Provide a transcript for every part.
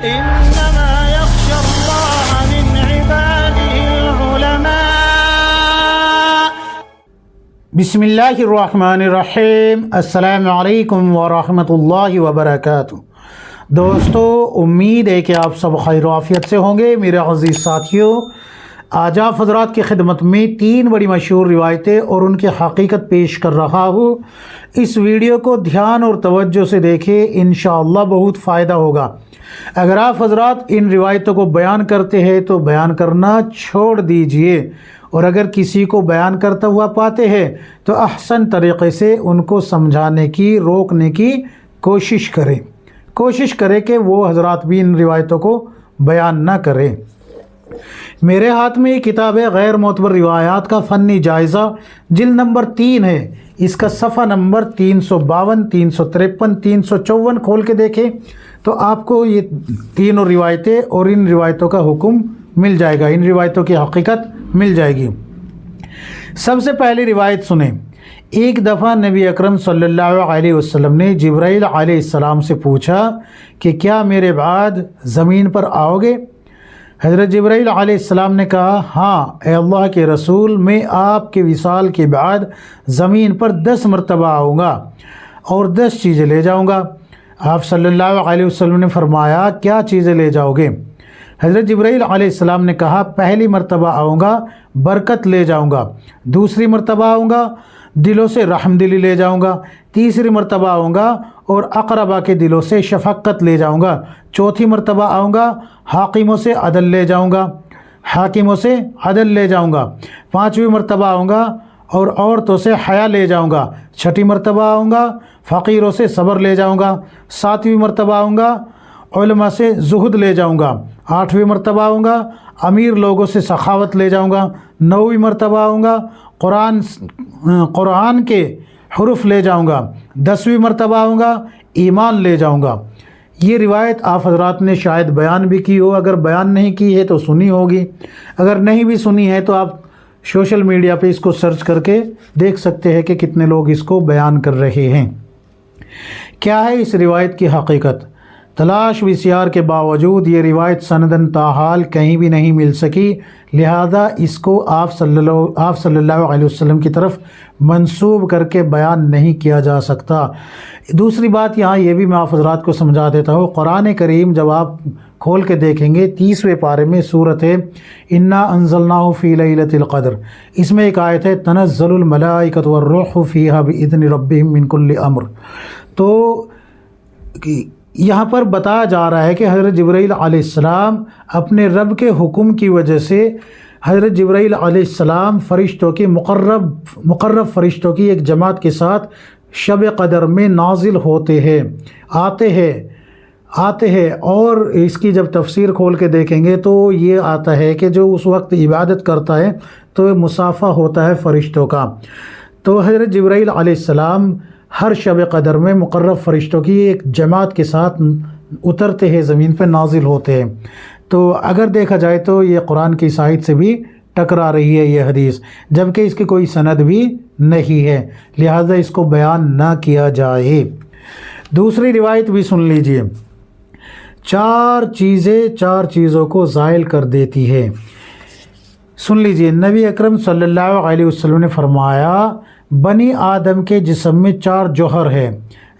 إنما يخشى الله من عباده العلماء. بسم اللہ الرحمن الرحیم. السلام علیکم ورحمۃ اللہ وبرکاتہ. دوستو، امید ہے کہ آپ سب خیر و عافیت سے ہوں گے. میرے عزیز ساتھیوں، آج آپ حضرات کی خدمت میں 3 بڑی مشہور روایتیں اور ان کی حقیقت پیش کر رہا ہوں. اس ویڈیو کو دھیان اور توجہ سے دیکھیں، انشاءاللہ بہت فائدہ ہوگا. اگر آپ حضرات ان روایتوں کو بیان کرتے ہیں تو بیان کرنا چھوڑ دیجئے، اور اگر کسی کو بیان کرتا ہوا پاتے ہیں تو احسن طریقے سے ان کو سمجھانے کی، روکنے کی کوشش کریں کہ وہ حضرات بھی ان روایتوں کو بیان نہ کریں. میرے ہاتھ میں یہ کتاب ہے غیر معتبر روایات کا فنی جائزہ، جلد نمبر 3 ہے. اس کا صفحہ نمبر 352، 353، 354 کھول کے دیکھیں تو آپ کو یہ تینوں روایتیں اور ان روایتوں کا حکم مل جائے گا، ان روایتوں کی حقیقت مل جائے گی. سب سے پہلی روایت سنیں. ایک دفعہ نبی اکرم صلی اللہ علیہ وسلم نے جبرائیل علیہ السلام سے پوچھا کہ کیا میرے بعد زمین پر آؤ گے؟ حضرت جبرائیل علیہ السلام نے کہا، ہاں اے اللہ کے رسول، میں آپ کے وصال کے بعد زمین پر 10 مرتبہ آؤں گا اور 10 چیزیں لے جاؤں گا. آپ صلی اللہ علیہ وسلم نے فرمایا، کیا چیزیں لے جاؤ گے؟ حضرت جبرائیل علیہ السلام نے کہا، پہلی مرتبہ آؤں گا برکت لے جاؤں گا، دوسری مرتبہ آؤں گا دلوں سے رحم دلی لے جاؤں گا، تیسری مرتبہ آؤں گا اور اقربا کے دلوں سے شفقت لے جاؤں گا، چوتھی مرتبہ آؤں گا حاکموں سے عدل لے جاؤں گا، پانچویں مرتبہ آؤں گا اور عورتوں سے حیا لے جاؤں گا، چھٹی مرتبہ آؤں گا فقیروں سے صبر لے جاؤں گا، ساتویں مرتبہ آؤں گا علماء سے زہد لے جاؤں گا، آٹھویں مرتبہ آؤں گا امیر لوگوں سے سخاوت لے جاؤں گا، نویں مرتبہ آؤں گا قرآن کے حروف لے جاؤں گا، 10ویں مرتبہ آؤں گا ایمان لے جاؤں گا. یہ روایت آپ حضرات نے شاید بیان بھی کی ہو، اگر بیان نہیں کی ہے تو سنی ہوگی، اگر نہیں بھی سنی ہے تو آپ سوشل میڈیا پہ اس کو سرچ کر کے دیکھ سکتے ہیں کہ کتنے لوگ اس کو بیان کر رہے ہیں. کیا ہے اس روایت کی حقیقت؟ تلاش وسیار کے باوجود یہ روایت سندن تاحال کہیں بھی نہیں مل سکی، لہذا اس کو آپ صلی اللہ علیہ وسلم کی طرف منسوب کر کے بیان نہیں کیا جا سکتا. دوسری بات یہاں یہ بھی میں آپ حضرات کو سمجھا دیتا ہوں. قرآن کریم جب آپ کھول کے دیکھیں گے 30ویں پارے میں سورت ہے انا انزلناہ فی لیلۃ القدر، اس میں ایک آیت ہے تنزل الملائکۃ والروح فیہا باذن ربہم من کل امر. تو یہاں پر بتایا جا رہا ہے کہ حضرت جبرائیل علیہ السلام اپنے رب کے حکم کی وجہ سے، حضرت جبرائیل علیہ السلام فرشتوں کی مقرب فرشتوں کی ایک جماعت کے ساتھ شب قدر میں نازل ہوتے ہیں، آتے ہیں اور اس کی جب تفسیر کھول کے دیکھیں گے تو یہ آتا ہے کہ جو اس وقت عبادت کرتا ہے تو مصافحہ ہوتا ہے فرشتوں کا. تو حضرت جبرائیل علیہ السلام ہر شب قدر میں مقرب فرشتوں کی ایک جماعت کے ساتھ اترتے ہیں، زمین پہ نازل ہوتے ہیں. تو اگر دیکھا جائے تو یہ قرآن کی آیت سے بھی ٹکرا رہی ہے یہ حدیث، جبکہ اس کی کوئی سند بھی نہیں ہے، لہذا اس کو بیان نہ کیا جائے. دوسری روایت بھی سن لیجئے. 4 چیزوں کو زائل کر دیتی ہے. سن لیجئے. نبی اکرم صلی اللہ علیہ وسلم نے فرمایا، بنی آدم کے جسم میں 4 جوہر ہیں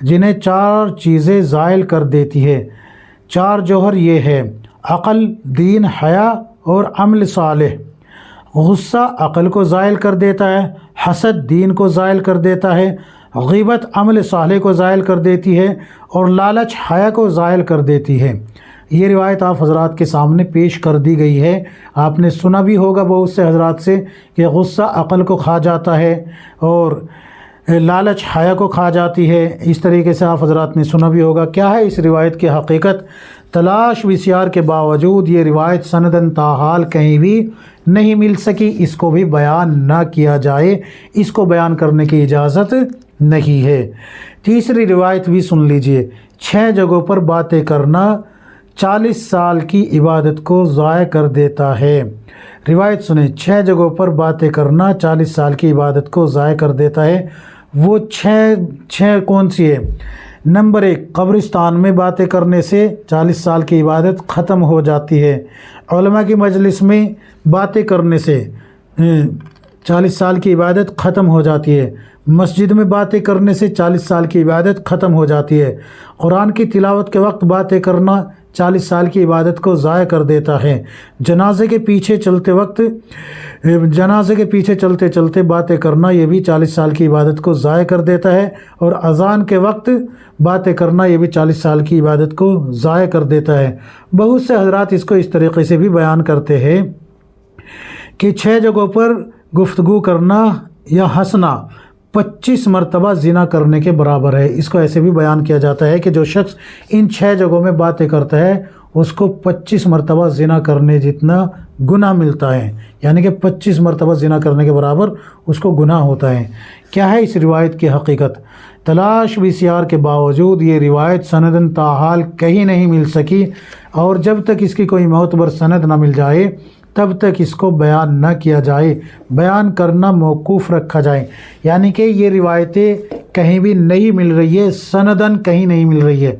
جنہیں 4 چیزیں زائل کر دیتی ہے. 4 جوہر یہ ہے: عقل، دین، حیا اور عمل صالح. غصہ عقل کو زائل کر دیتا ہے، حسد دین کو زائل کر دیتا ہے، غیبت عمل صالح کو زائل کر دیتی ہے اور لالچ حیا کو زائل کر دیتی ہے. یہ روایت آپ حضرات کے سامنے پیش کر دی گئی ہے. آپ نے سنا بھی ہوگا بہت سے حضرات سے کہ غصہ عقل کو کھا جاتا ہے اور لالچ حیا کو کھا جاتی ہے. اس طریقے سے آپ حضرات نے سنا بھی ہوگا. کیا ہے اس روایت کی حقیقت؟ تلاش وسیار کے باوجود یہ روایت سندن تاحال کہیں بھی نہیں مل سکی، اس کو بھی بیان نہ کیا جائے، اس کو بیان کرنے کی اجازت نہیں ہے. تیسری روایت بھی سن لیجئے. 6 جگہوں پر باتیں کرنا 40 سال کی عبادت کو ضائع کر دیتا ہے. روایت سنیں. 6 جگہوں پر باتیں کرنا 40 سال کی عبادت کو ضائع کر دیتا ہے. وہ 6 کون سی ہے؟ نمبر 1، قبرستان میں باتیں کرنے سے 40 سال کی عبادت ختم ہو جاتی ہے۔ علماء کی مجلس میں باتیں کرنے سے 40 سال کی عبادت ختم ہو جاتی ہے۔ مسجد میں باتیں کرنے سے 40 سال کی عبادت ختم ہو جاتی ہے۔ قرآن کی تلاوت کے وقت باتیں کرنا 40 سال کی عبادت کو ضائع کر دیتا ہے۔ جنازے کے پیچھے چلتے چلتے باتیں کرنا یہ بھی 40 سال کی عبادت کو ضائع کر دیتا ہے، اور اذان کے وقت باتیں کرنا یہ بھی 40 سال کی عبادت کو ضائع کر دیتا ہے۔ بہت سے حضرات اس کو اس طریقے سے بھی بیان کرتے ہیں کہ 6 جگہوں پر گفتگو کرنا یا ہنسنا 25 مرتبہ زنا کرنے کے برابر ہے۔ اس کو ایسے بھی بیان کیا جاتا ہے کہ جو شخص ان 6 جگہوں میں باتیں کرتا ہے اس کو 25 مرتبہ زنا کرنے جتنا گناہ ملتا ہے، یعنی کہ 25 مرتبہ زنا کرنے کے برابر اس کو گناہ ہوتا ہے۔ کیا ہے اس روایت کی حقیقت؟ تلاش VCR کے باوجود یہ روایت سندن تاحال کہیں نہیں مل سکی، اور جب تک اس کی کوئی معتبر سند نہ مل جائے تب تک اس کو بیان نہ کیا جائے، بیان کرنا موقوف رکھا جائے۔ یعنی کہ یہ روایتیں کہیں بھی نہیں مل رہی ہے، سندن کہیں نہیں مل رہی ہے۔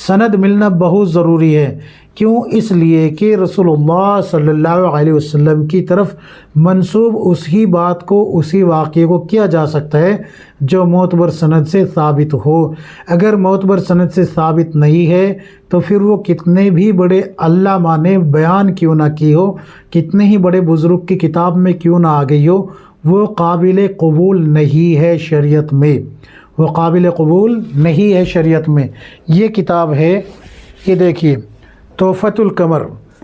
سند ملنا بہت ضروری ہے۔ کیوں؟ اس لیے کہ رسول اللہ صلی اللہ علیہ وسلم کی طرف منسوب اسی بات کو، اسی واقعے کو کیا جا سکتا ہے جو معتبر سند سے ثابت ہو۔ اگر معتبر سند سے ثابت نہیں ہے تو پھر وہ کتنے بھی بڑے علامہ نے بیان کیوں نہ کی ہو، کتنے ہی بڑے بزرگ کی کتاب میں کیوں نہ آ گئی ہو، وہ قابل قبول نہیں ہے شریعت میں، وہ قابل قبول نہیں ہے شریعت میں۔ یہ کتاب ہے، یہ دیکھیے، تحفۃ القمر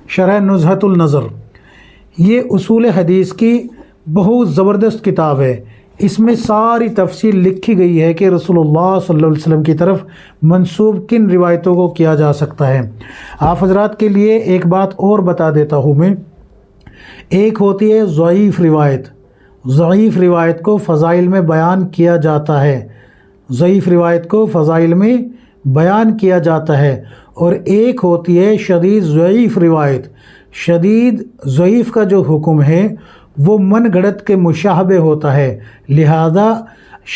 شرح نزہۃ النظر، یہ اصول حدیث کی بہت زبردست کتاب ہے۔ اس میں ساری تفصیل لکھی گئی ہے کہ رسول اللہ صلی اللہ علیہ وسلم کی طرف منسوب کن روایتوں کو کیا جا سکتا ہے۔ آپ حضرات کے لیے ایک بات اور بتا دیتا ہوں میں، ایک ہوتی ہے ضعیف روایت، ضعیف روایت کو فضائل میں بیان کیا جاتا ہے، ضعیف روایت کو فضائل میں بیان کیا جاتا ہے، اور ایک ہوتی ہے شدید ضعیف روایت۔ شدید ضعیف کا جو حکم ہے وہ من گھڑت کے مشابہ ہوتا ہے، لہذا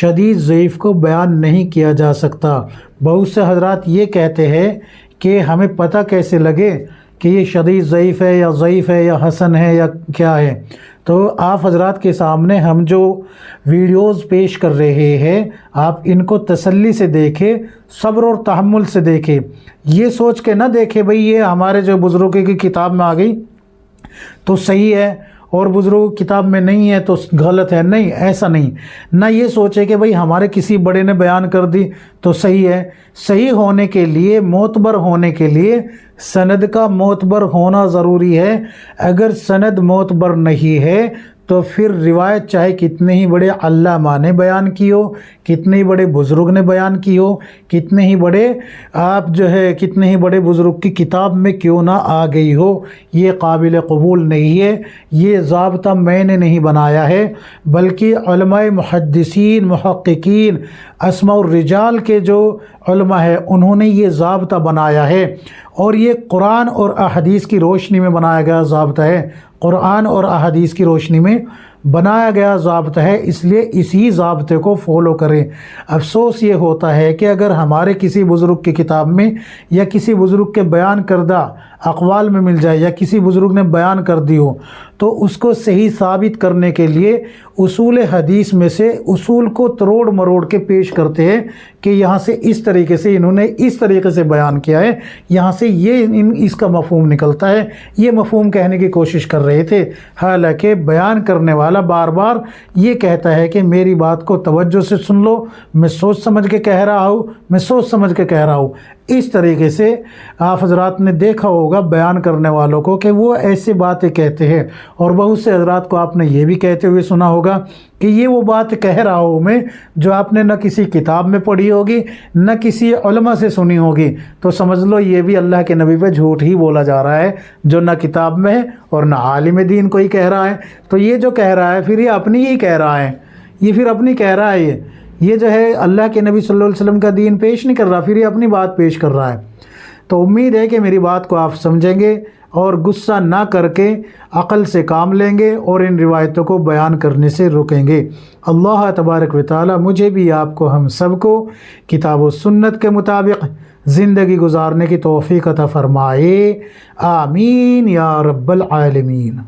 شدید ضعیف کو بیان نہیں کیا جا سکتا۔ بہت سے حضرات یہ کہتے ہیں کہ ہمیں پتہ کیسے لگے کہ یہ شدید ضعیف ہے یا ضعیف ہے یا حسن ہے یا کیا ہے؟ تو آپ حضرات کے سامنے ہم جو ویڈیوز پیش کر رہے ہیں آپ ان کو تسلی سے دیکھیں، صبر اور تحمل سے دیکھیں، یہ سوچ کے نہ دیکھیں بھئی یہ ہمارے جو بزرگوں کی کتاب میں آ گئی تو صحیح ہے اور بزرگوں کی کتاب میں نہیں ہے تو غلط ہے۔ نہیں، ایسا نہیں۔ نہ یہ سوچے کہ بھئی ہمارے کسی بڑے نے بیان کر دی تو صحیح ہے۔ صحیح ہونے کے لیے، معتبر ہونے کے لیے سند کا معتبر ہونا ضروری ہے۔ اگر سند معتبر نہیں ہے تو پھر روایت چاہے کتنے ہی بڑے علامہ نے بیان کی ہو، کتنے ہی بڑے بزرگ نے بیان کی ہو، کتنے ہی بڑے کتنے ہی بڑے بزرگ کی کتاب میں کیوں نہ آ گئی ہو، یہ قابل قبول نہیں ہے۔ یہ ضابطہ میں نے نہیں بنایا ہے، بلکہ علماء محدثین، محققین، اسماء الرجال کے جو علماء ہیں انہوں نے یہ ضابطہ بنایا ہے، اور یہ قرآن اور احادیث کی روشنی میں بنایا گیا ضابطہ ہے، قرآن اور احادیث کی روشنی میں بنایا گیا ضابطہ ہے، اس لیے اسی ضابطے کو فالو کریں۔ افسوس یہ ہوتا ہے کہ اگر ہمارے کسی بزرگ کی کتاب میں یا کسی بزرگ کے بیان کردہ اقوال میں مل جائے یا کسی بزرگ نے بیان کر دی ہو تو اس کو صحیح ثابت کرنے کے لیے اصول حدیث میں سے اصول کو تروڑ مروڑ کے پیش کرتے ہیں کہ یہاں سے اس طریقے سے انہوں نے اس طریقے سے بیان کیا ہے، یہاں سے اس کا مفہوم نکلتا ہے، یہ مفہوم کہنے کی کوشش کر رہے تھے۔ حالانکہ بیان کرنے والا بار بار یہ کہتا ہے کہ میری بات کو توجہ سے سن لو، میں سوچ سمجھ کے کہہ رہا ہوں، میں سوچ سمجھ کے کہہ رہا ہوں۔ اس طریقے سے آپ حضرات نے دیکھا ہوگا بیان کرنے والوں کو کہ وہ ایسے باتیں کہتے ہیں، اور بہت سے حضرات کو آپ نے یہ بھی کہتے ہوئے سنا ہوگا کہ یہ وہ بات کہہ رہا ہوں میں جو آپ نے نہ کسی کتاب میں پڑھی ہوگی نہ کسی علماء سے سنی ہوگی، تو سمجھ لو یہ بھی اللہ کے نبی پہ جھوٹ ہی بولا جا رہا ہے، جو نہ کتاب میں ہے اور نہ عالم دین کوئی کہہ رہا ہے۔ تو یہ جو کہہ رہا ہے پھر یہ اپنی ہی کہہ رہا ہے، یہ پھر اپنی کہہ رہا ہے، یہ جو ہے اللہ کے نبی صلی اللہ علیہ وسلم کا دین پیش نہیں کر رہا، پھر یہ اپنی بات پیش کر رہا ہے۔ تو امید ہے کہ میری بات کو آپ سمجھیں گے اور غصہ نہ کر کے عقل سے کام لیں گے اور ان روایتوں کو بیان کرنے سے رکیں گے۔ اللہ تبارک و تعالی مجھے بھی آپ کو ہم سب کو کتاب و سنت کے مطابق زندگی گزارنے کی توفیق عطا فرمائے، آمین یا رب العالمین۔